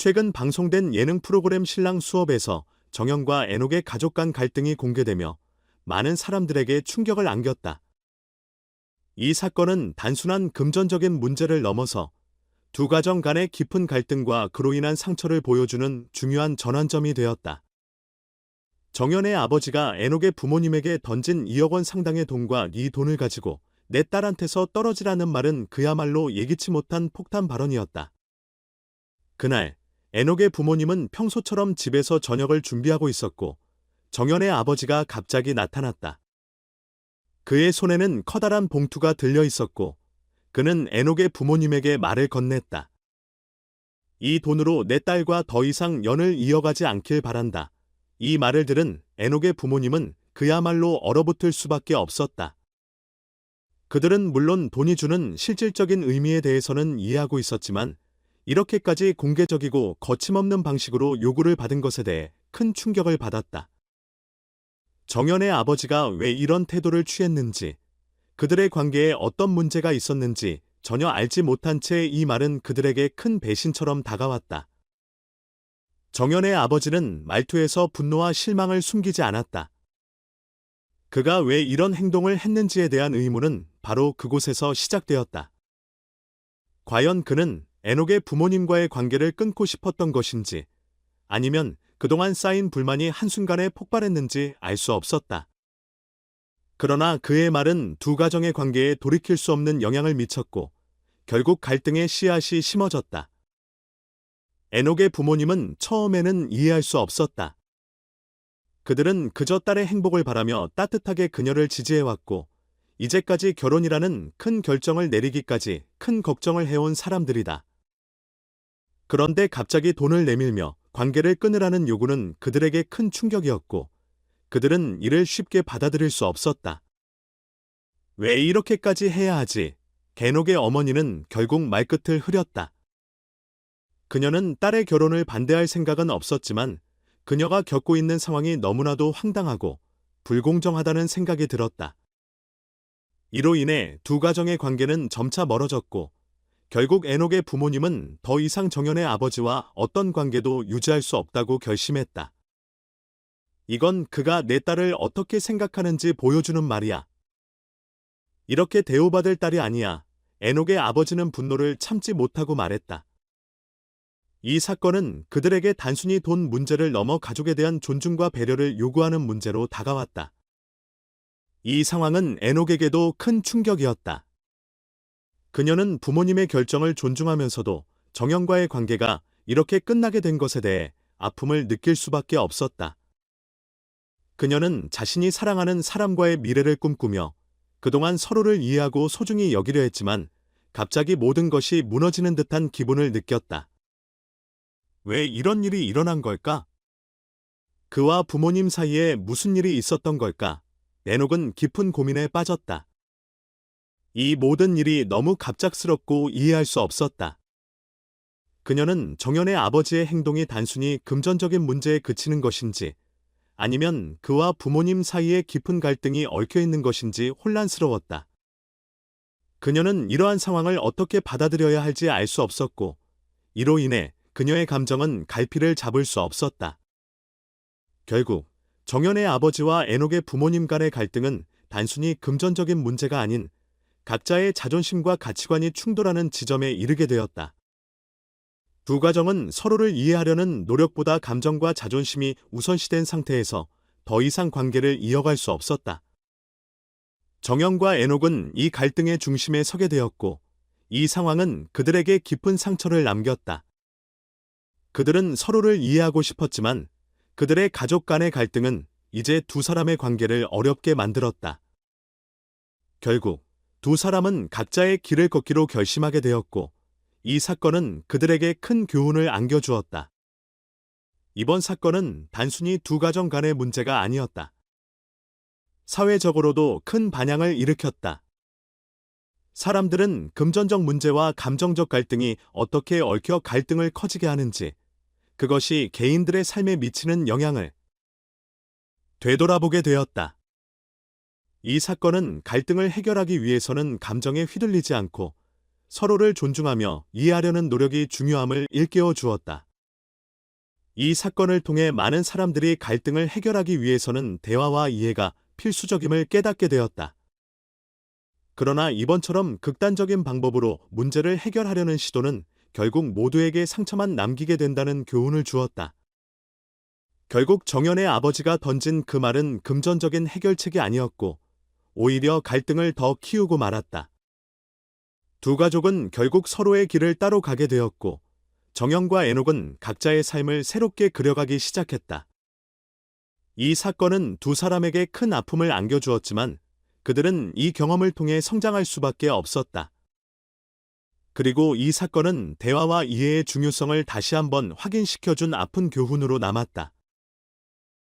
최근 방송된 예능 프로그램 신랑 수업에서 정연과 애녹의 가족 간 갈등이 공개되며 많은 사람들에게 충격을 안겼다. 이 사건은 단순한 금전적인 문제를 넘어서 두 가정 간의 깊은 갈등과 그로 인한 상처를 보여주는 중요한 전환점이 되었다. 정연의 아버지가 애녹의 부모님에게 던진 2억 원 상당의 돈과 이 돈을 가지고 내 딸한테서 떨어지라는 말은 그야말로 예기치 못한 폭탄 발언이었다. 그날 애녹의 부모님은 평소처럼 집에서 저녁을 준비하고 있었고 정연의 아버지가 갑자기 나타났다. 그의 손에는 커다란 봉투가 들려 있었고 그는 애녹의 부모님에게 말을 건넸다. 이 돈으로 내 딸과 더 이상 연을 이어가지 않길 바란다. 이 말을 들은 애녹의 부모님은 그야말로 얼어붙을 수밖에 없었다. 그들은 물론 돈이 주는 실질적인 의미에 대해서는 이해하고 있었지만 이렇게까지 공개적이고 거침없는 방식으로 요구를 받은 것에 대해 큰 충격을 받았다. 정연의 아버지가 왜 이런 태도를 취했는지, 그들의 관계에 어떤 문제가 있었는지 전혀 알지 못한 채 이 말은 그들에게 큰 배신처럼 다가왔다. 정연의 아버지는 말투에서 분노와 실망을 숨기지 않았다. 그가 왜 이런 행동을 했는지에 대한 의문은 바로 그곳에서 시작되었다. 과연 그는 애녹의 부모님과의 관계를 끊고 싶었던 것인지, 아니면 그동안 쌓인 불만이 한순간에 폭발했는지 알 수 없었다. 그러나 그의 말은 두 가정의 관계에 돌이킬 수 없는 영향을 미쳤고 결국 갈등의 씨앗이 심어졌다. 애녹의 부모님은 처음에는 이해할 수 없었다. 그들은 그저 딸의 행복을 바라며 따뜻하게 그녀를 지지해왔고 이제까지 결혼이라는 큰 결정을 내리기까지 큰 걱정을 해온 사람들이다. 그런데 갑자기 돈을 내밀며 관계를 끊으라는 요구는 그들에게 큰 충격이었고 그들은 이를 쉽게 받아들일 수 없었다. 왜 이렇게까지 해야 하지? 애녹의 어머니는 결국 말끝을 흐렸다. 그녀는 딸의 결혼을 반대할 생각은 없었지만 그녀가 겪고 있는 상황이 너무나도 황당하고 불공정하다는 생각이 들었다. 이로 인해 두 가정의 관계는 점차 멀어졌고 결국 애녹의 부모님은 더 이상 정연의 아버지와 어떤 관계도 유지할 수 없다고 결심했다. 이건 그가 내 딸을 어떻게 생각하는지 보여주는 말이야. 이렇게 대우받을 딸이 아니야. 애녹의 아버지는 분노를 참지 못하고 말했다. 이 사건은 그들에게 단순히 돈 문제를 넘어 가족에 대한 존중과 배려를 요구하는 문제로 다가왔다. 이 상황은 애녹에게도 큰 충격이었다. 그녀는 부모님의 결정을 존중하면서도 정연과의 관계가 이렇게 끝나게 된 것에 대해 아픔을 느낄 수밖에 없었다. 그녀는 자신이 사랑하는 사람과의 미래를 꿈꾸며 그동안 서로를 이해하고 소중히 여기려 했지만 갑자기 모든 것이 무너지는 듯한 기분을 느꼈다. 왜 이런 일이 일어난 걸까? 그와 부모님 사이에 무슨 일이 있었던 걸까? 애녹은 깊은 고민에 빠졌다. 이 모든 일이 너무 갑작스럽고 이해할 수 없었다. 그녀는 정연의 아버지의 행동이 단순히 금전적인 문제에 그치는 것인지 아니면 그와 부모님 사이에 깊은 갈등이 얽혀 있는 것인지 혼란스러웠다. 그녀는 이러한 상황을 어떻게 받아들여야 할지 알 수 없었고 이로 인해 그녀의 감정은 갈피를 잡을 수 없었다. 결국 정연의 아버지와 애녹의 부모님 간의 갈등은 단순히 금전적인 문제가 아닌 각자의 자존심과 가치관이 충돌하는 지점에 이르게 되었다. 두 가정은 서로를 이해하려는 노력보다 감정과 자존심이 우선시된 상태에서 더 이상 관계를 이어갈 수 없었다. 정연과 애녹은 이 갈등의 중심에 서게 되었고 이 상황은 그들에게 깊은 상처를 남겼다. 그들은 서로를 이해하고 싶었지만 그들의 가족 간의 갈등은 이제 두 사람의 관계를 어렵게 만들었다. 결국 두 사람은 각자의 길을 걷기로 결심하게 되었고 이 사건은 그들에게 큰 교훈을 안겨주었다. 이번 사건은 단순히 두 가정 간의 문제가 아니었다. 사회적으로도 큰 반향을 일으켰다. 사람들은 금전적 문제와 감정적 갈등이 어떻게 얽혀 갈등을 커지게 하는지, 그것이 개인들의 삶에 미치는 영향을 되돌아보게 되었다. 이 사건은 갈등을 해결하기 위해서는 감정에 휘둘리지 않고 서로를 존중하며 이해하려는 노력이 중요함을 일깨워 주었다. 이 사건을 통해 많은 사람들이 갈등을 해결하기 위해서는 대화와 이해가 필수적임을 깨닫게 되었다. 그러나 이번처럼 극단적인 방법으로 문제를 해결하려는 시도는 결국 모두에게 상처만 남기게 된다는 교훈을 주었다. 결국 정연의 아버지가 던진 그 말은 금전적인 해결책이 아니었고 오히려 갈등을 더 키우고 말았다. 두 가족은 결국 서로의 길을 따로 가게 되었고 정연과 애녹은 각자의 삶을 새롭게 그려가기 시작했다. 이 사건은 두 사람에게 큰 아픔을 안겨주었지만 그들은 이 경험을 통해 성장할 수밖에 없었다. 그리고 이 사건은 대화와 이해의 중요성을 다시 한번 확인시켜준 아픈 교훈으로 남았다.